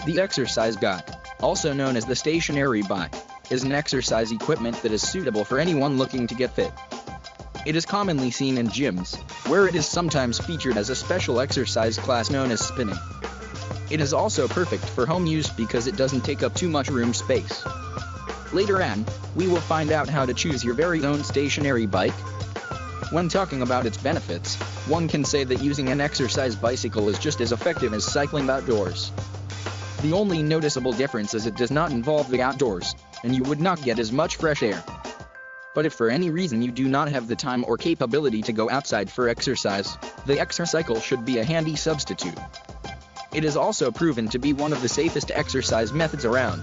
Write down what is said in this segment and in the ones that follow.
The exercise bike, also known as the stationary bike, is an exercise equipment that is suitable for anyone looking to get fit. It is commonly seen in gyms, where it is sometimes featured as a special exercise class known as spinning. It is also perfect for home use because it doesn't take up too much room space. Later on, we will find out how to choose your very own stationary bike. When talking about its benefits, one can say that using an exercise bicycle is just as effective as cycling outdoors. The only noticeable difference is it does not involve the outdoors, and you would not get as much fresh air. But if for any reason you do not have the time or capability to go outside for exercise, the exercycle should be a handy substitute. It is also proven to be one of the safest exercise methods around.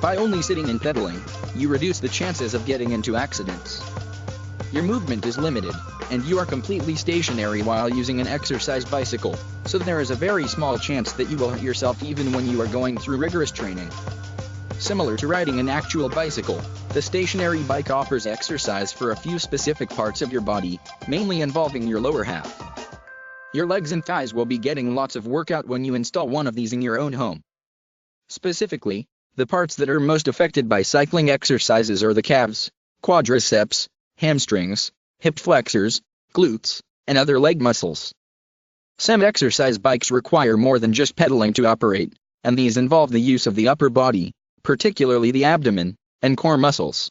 By only sitting and pedaling, you reduce the chances of getting into accidents. Your movement is limited, and you are completely stationary while using an exercise bicycle, so there is a very small chance that you will hurt yourself even when you are going through rigorous training. Similar to riding an actual bicycle, the stationary bike offers exercise for a few specific parts of your body, mainly involving your lower half. Your legs and thighs will be getting lots of workout when you install one of these in your own home. Specifically, the parts that are most affected by cycling exercises are the calves, quadriceps, hamstrings, hip flexors, glutes, and other leg muscles. Some exercise bikes require more than just pedaling to operate, and these involve the use of the upper body, particularly the abdomen and core muscles.